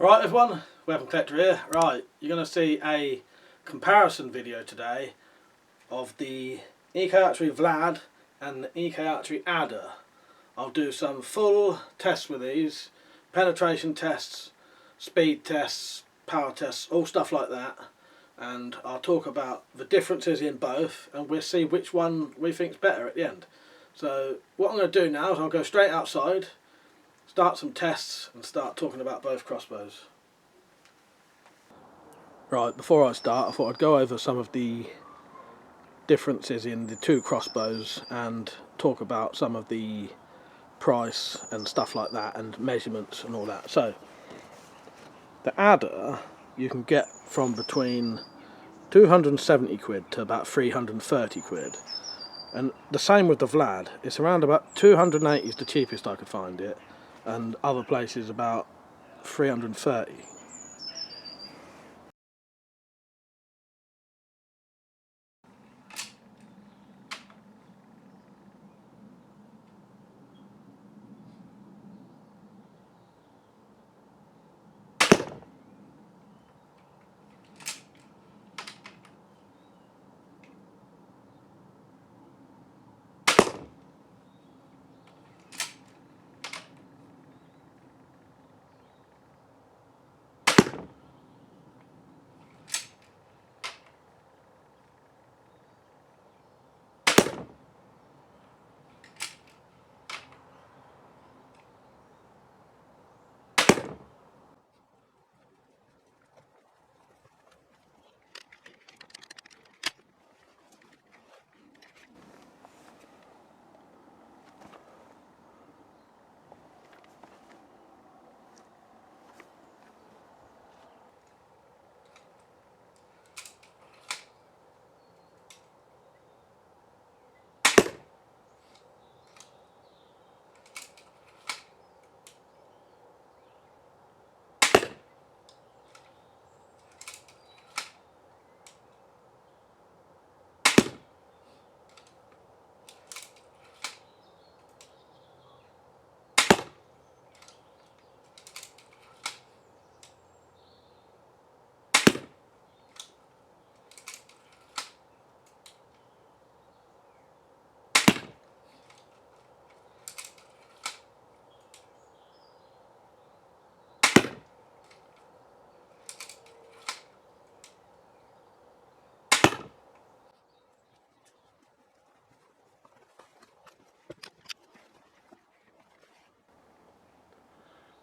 Right everyone, Weapon Collector here. Right, you're going to see a comparison video today of the EK Archery Vlad and the EK Archery Adder. I'll do some full tests with these, penetration tests, speed tests, power tests, all stuff like that. And I'll talk about the differences in both and we'll see which one we think's better at the end. So what I'm going to do now is I'll go straight outside, start some tests and start talking about both crossbows. Right, before I start I thought I'd go over some of the differences in the two crossbows and talk about some of the price and stuff like that and measurements and all that. So the Adder you can get from between 270 quid to about 330 quid, and the same with the Vlad. It's around about 280 is the cheapest I could find it, and other places about 330.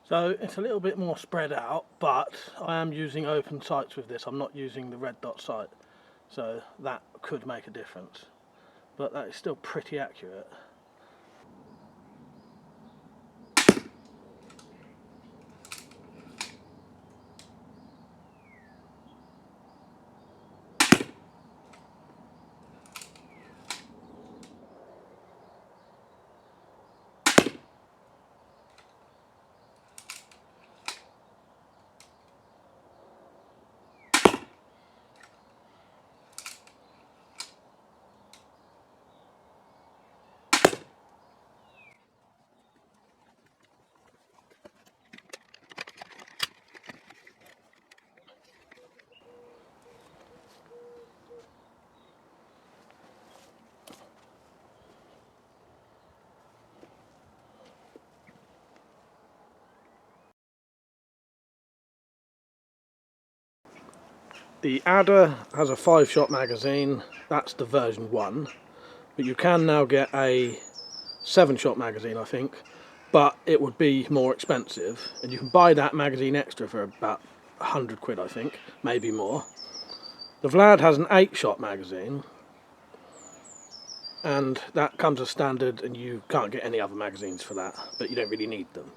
So it's a little bit more spread out, but I am using open sights with this. I'm not using the red dot sight, so that could make a difference, but that is still pretty accurate. The Adder has a 5-shot magazine, that's the version 1, but you can now get a 7-shot magazine I think, but it would be more expensive, and you can buy that magazine extra for about 100 quid I think, maybe more. The Vlad has an 8-shot magazine, and that comes as standard and you can't get any other magazines for that, but you don't really need them.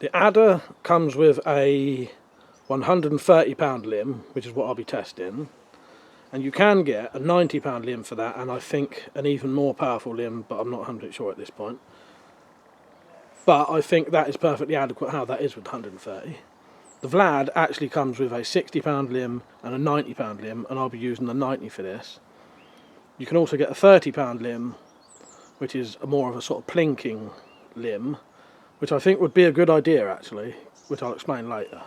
The adder comes with a 130 pound limb, which is what I'll be testing, and you can get a 90 pound limb for that, and I think an even more powerful limb, but I'm not 100% sure at this point. But I think that is perfectly adequate how that is with 130. The Vlad actually comes with a 60 pound limb and a 90 pound limb, and I'll be using the 90 for this. You can also get a 30 pound limb, which is more of a sort of plinking limb, which I think would be a good idea actually, which I'll explain later.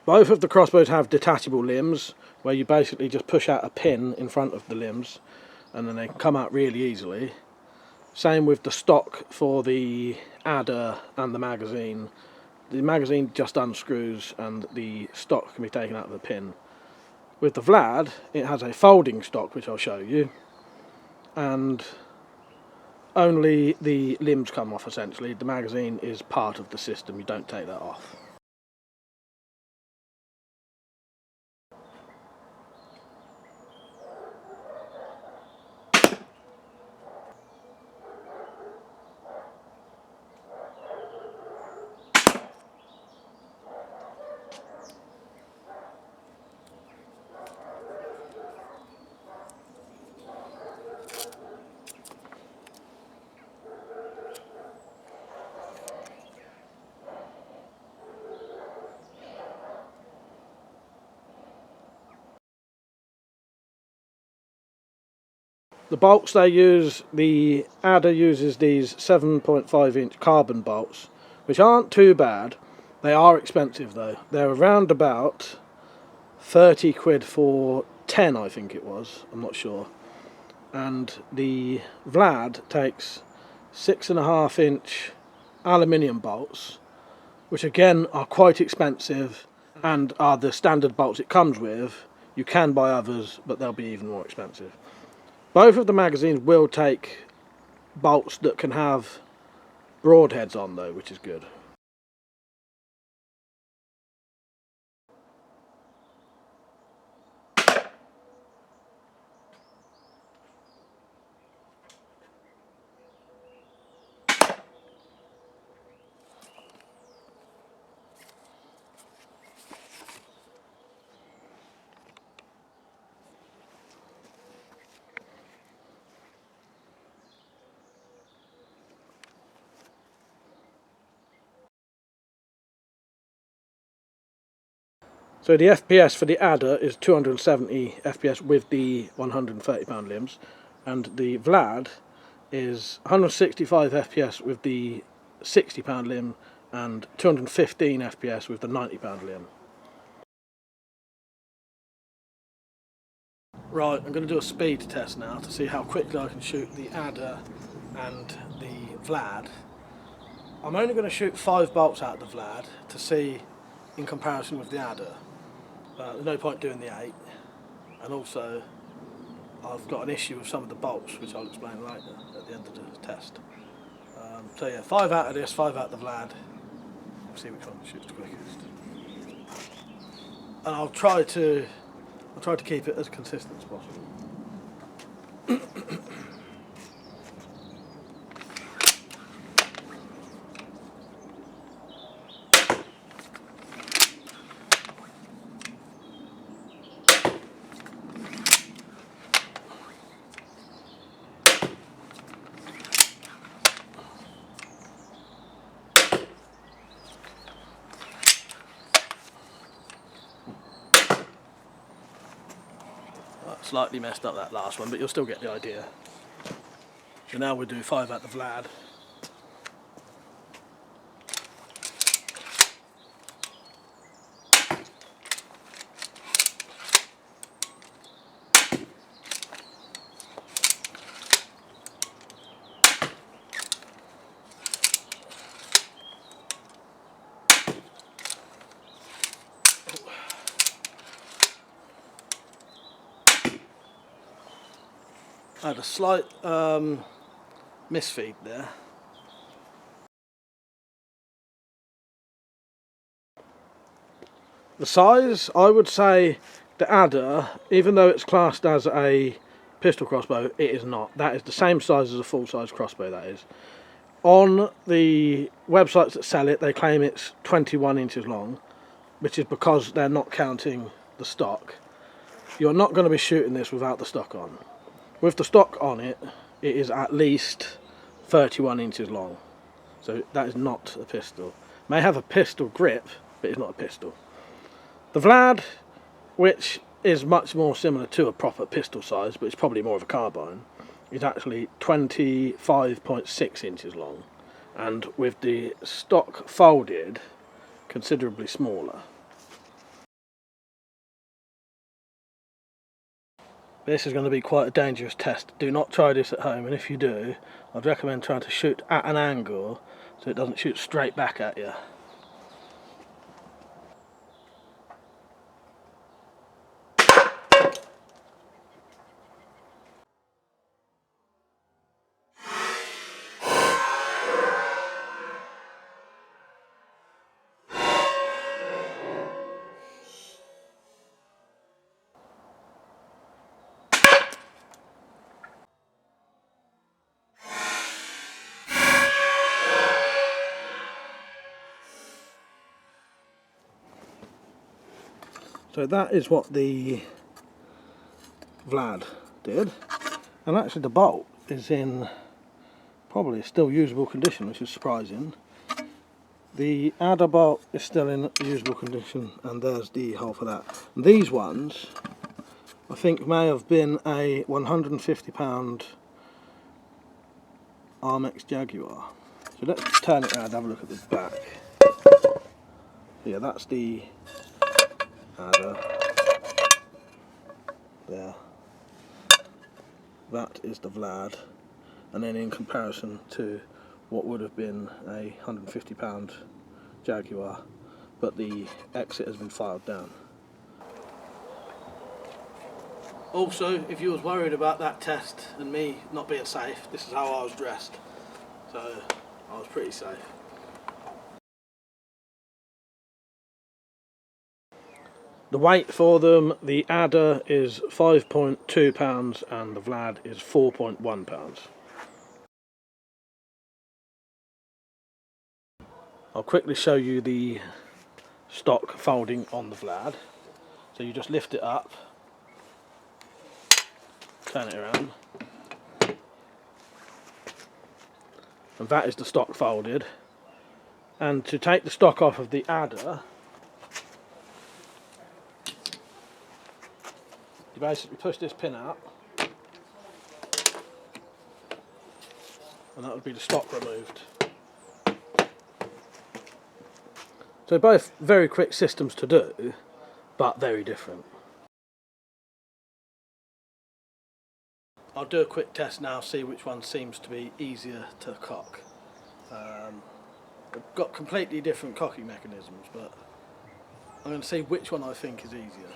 Both of the crossbows have detachable limbs, where you basically just push out a pin in front of the limbs and then they come out really easily. Same with the stock for the adder and the magazine. The magazine just unscrews and the stock can be taken out of the pin. With the Vlad, it has a folding stock, which I'll show you, and only the limbs come off essentially. The magazine is part of the system, you don't take that off. The bolts they use, the adder uses these 7.5-inch carbon bolts, which aren't too bad. They are expensive though. They're around about 30 quid for 10, I think it was, I'm not sure. And the Vlad takes 6.5-inch aluminium bolts, which again are quite expensive and are the standard bolts it comes with. You can buy others, but they'll be even more expensive. Both of the magazines will take bolts that can have broadheads on though, which is good. So the FPS for the adder is 270 FPS with the 130 pound limbs, and the Vlad is 165 FPS with the 60 pound limb and 215 FPS with the 90 pound limb. Right, I'm going to do a speed test now to see how quickly I can shoot the adder and the Vlad. I'm only going to shoot 5 bolts out of the Vlad to see in comparison with the adder. There's no point doing the 8, and also I've got an issue with some of the bolts, which I'll explain later at the end of the test. So yeah, 5 out of this, 5 out of the Vlad. We'll see which one shoots quickest. And I'll try to keep it as consistent as possible. slightly messed up that last one, but you'll still get the idea. So now we'll do 5 at the Vlad. I had a slight misfeed there. The size, I would say the Adder, even though it's classed as a pistol crossbow, it is not. That is the same size as a full-size crossbow, that is. On the websites that sell it, they claim it's 21 inches long, which is because they're not counting the stock. You're not going to be shooting this without the stock on. With the stock on it, it is at least 31 inches long. So that is not a pistol. It may have a pistol grip, but it's not a pistol. The Vlad, which is much more similar to a proper pistol size, but it's probably more of a carbine, is actually 25.6 inches long, and with the stock folded, considerably smaller. This is going to be quite a dangerous test. Do not try this at home, and if you do, I'd recommend trying to shoot at an angle so it doesn't shoot straight back at you. So that is what the Vlad did, and actually the bolt is in probably still usable condition, which is surprising. The Adder bolt is still in usable condition, and there's the hole for that. And these ones, I think, may have been a 150 pound Armex Jaguar. So let's turn it around and have a look at the back. Yeah, that's the Adder. There. That is the Vlad. And then in comparison to what would have been a 150 pound Jaguar, but the exit has been filed down. Also, if you was worried about that test and me not being safe, this is how I was dressed. So I was pretty safe. The weight for them, the Adder is 5.2 pounds and the Vlad is 4.1 pounds. I'll quickly show you the stock folding on the Vlad. So you just lift it up, turn it around, and that is the stock folded. And to take the stock off of the Adder, you basically push this pin out, and that would be the stock removed. So both very quick systems to do, but very different. I'll do a quick test now, see which one seems to be easier to cock. They've got completely different cocking mechanisms, but I'm going to see which one I think is easier.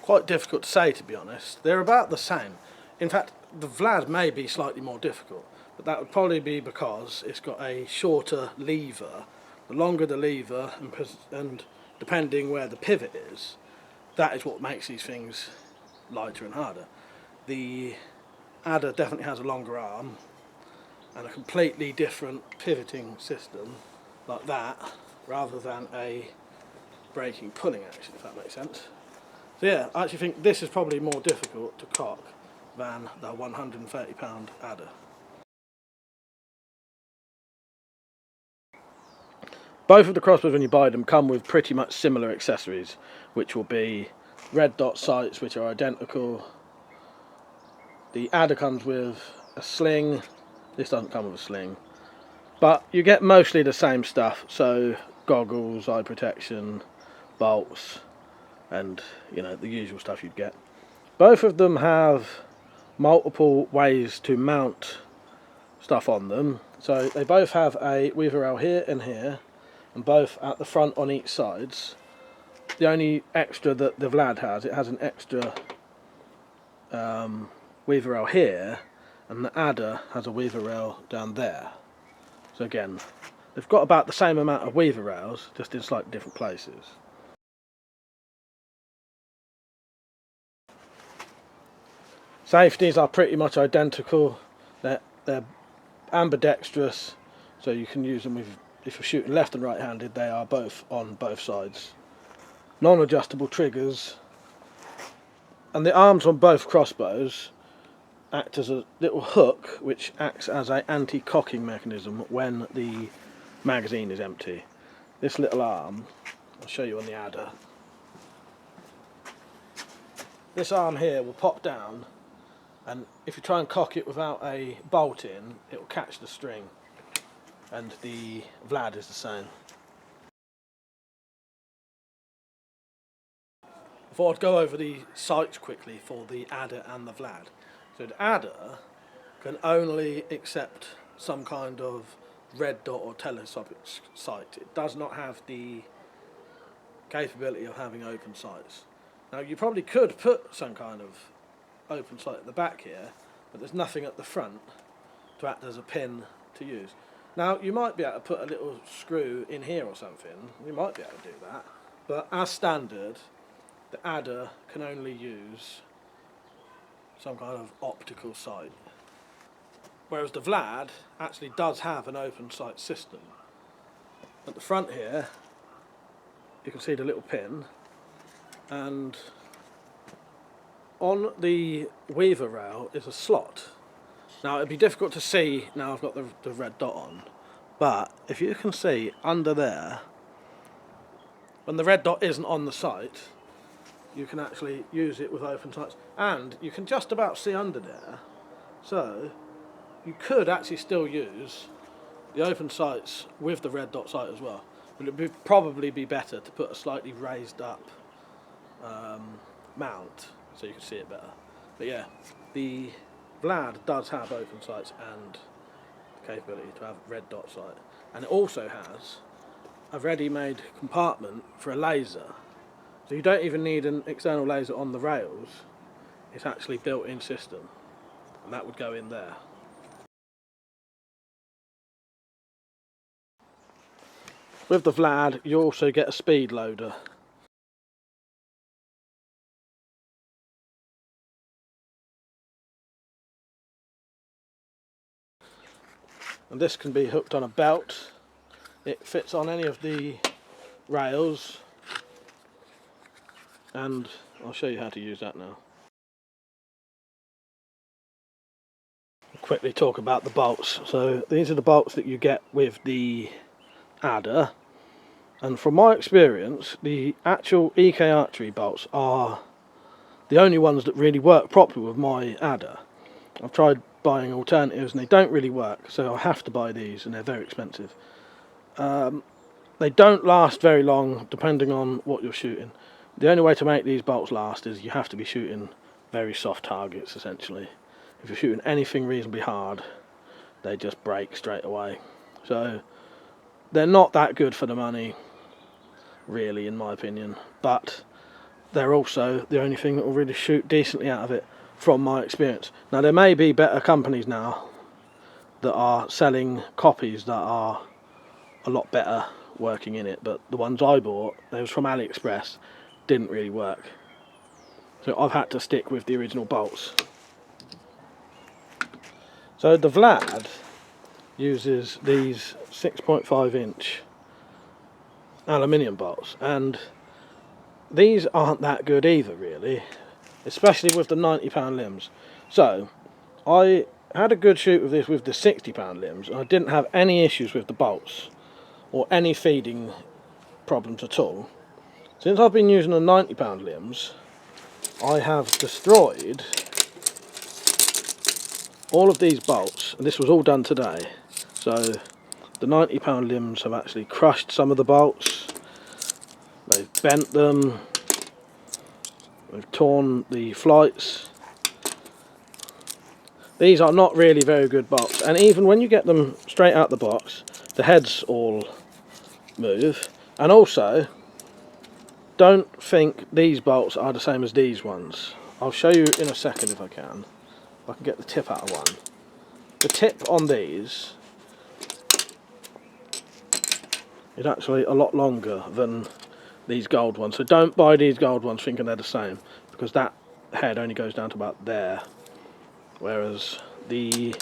quite difficult to say, to be honest. They're about the same. In fact, the Vlad may be slightly more difficult, but that would probably be because it's got a shorter lever. The longer the lever, and depending where the pivot is, that is what makes these things lighter and harder. The Adder definitely has a longer arm and a completely different pivoting system like that, rather than a braking pulling action, if that makes sense. So yeah, I actually think this is probably more difficult to cock than the 130 pound Adder. Both of the crossbows, when you buy them, come with pretty much similar accessories, which will be red dot sights, which are identical. The Adder comes with a sling. This doesn't come with a sling, but you get mostly the same stuff. So goggles, eye protection, bolts, and the usual stuff you'd get. Both of them have multiple ways to mount stuff on them. So they both have a weaver rail here and here, and both at the front on each sides. The only extra that the Vlad has, it has an extra weaver rail here, and the Adder has a weaver rail down there. So again, they've got about the same amount of weaver rails, just in slightly different places. Safeties are pretty much identical. They're ambidextrous, so you can use them with, if you're shooting left and right handed, they are both on both sides. Non-adjustable triggers, and the arms on both crossbows act as a little hook which acts as an anti-cocking mechanism when the magazine is empty. This little arm, I'll show you on the Adder. This arm here will pop down, and if you try and cock it without a bolt in, it will catch the string, and the Vlad is the same. I thought I'd go over the sights quickly for the Adder and the Vlad. So the Adder can only accept some kind of red dot or telescopic sight. It does not have the capability of having open sights. Now you probably could put some kind of open sight at the back here, but there's nothing at the front to act as a pin to use. Now you might be able to put a little screw in here or something, you might be able to do that, but as standard the Adder can only use some kind of optical sight, whereas the Vlad actually does have an open sight system. At the front here you can see the little pin, and on the weaver rail is a slot. Now it'd be difficult to see now I've got the red dot on, but if you can see under there, when the red dot isn't on the sight, you can actually use it with open sights, and you can just about see under there, so you could actually still use the open sights with the red dot sight as well, but it would probably be better to put a slightly raised up mount so you can see it better. But yeah, the Vlad does have open sights and the capability to have red dot sight, and it also has a ready-made compartment for a laser, so you don't even need an external laser on the rails. It's actually built-in system, and that would go in there. With the Vlad you also get a speed loader. And this can be hooked on a belt. It fits on any of the rails, and I'll show you how to use that now. I'll quickly talk about the bolts. So these are the bolts that you get with the Adder, and from my experience the actual EK Archery bolts are the only ones that really work properly with my Adder. I've tried buying alternatives and they don't really work, so I have to buy these, and they're very expensive. They don't last very long depending on what you're shooting. The only way to make these bolts last is you have to be shooting very soft targets essentially. If you're shooting anything reasonably hard, they just break straight away. So they're not that good for the money really, in my opinion, but they're also the only thing that will really shoot decently out of it from my experience. Now there may be better companies now that are selling copies that are a lot better working in it, but the ones I bought, they was from AliExpress, didn't really work. So I've had to stick with the original bolts. So the Vlad uses these 6.5 inch aluminium bolts, and these aren't that good either really, especially with the £90 limbs. So I had a good shoot with this with the £60 limbs, and I didn't have any issues with the bolts or any feeding problems at all. Since I've been using the £90 limbs, I have destroyed all of these bolts, and this was all done today. So the £90 limbs have actually crushed some of the bolts, they've bent them, they've torn the flights. These are not really very good bolts, and even when you get them straight out the box, the heads all move. And also, don't think these bolts are the same as these ones. I'll show you in a second if I can. If I can get the tip out of one. The tip on these is actually a lot longer than these gold ones. So don't buy these gold ones thinking they're the same, because that head only goes down to about there. Whereas the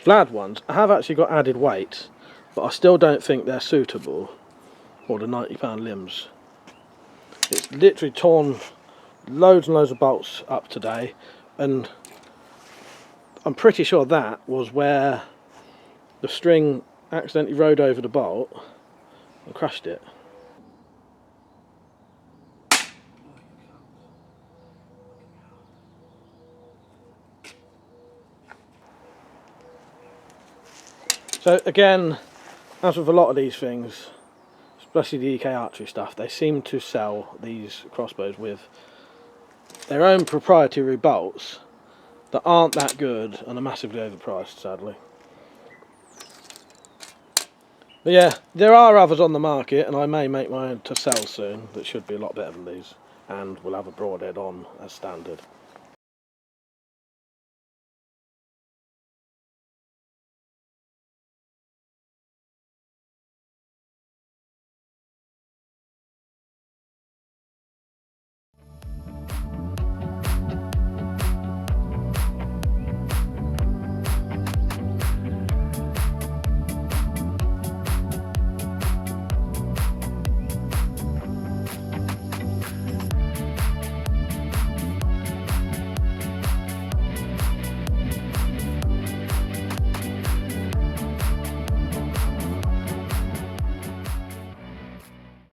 Vlad ones have actually got added weight, but I still don't think they're suitable for the £90 limbs. It's literally torn loads and loads of bolts up today, and I'm pretty sure that was where the string accidentally rode over the bolt and crushed it. So again, as with a lot of these things, especially the EK Archery stuff, they seem to sell these crossbows with their own proprietary bolts that aren't that good and are massively overpriced, sadly. But yeah, there are others on the market, and I may make mine to sell soon that should be a lot better than these, and will have a broadhead on as standard.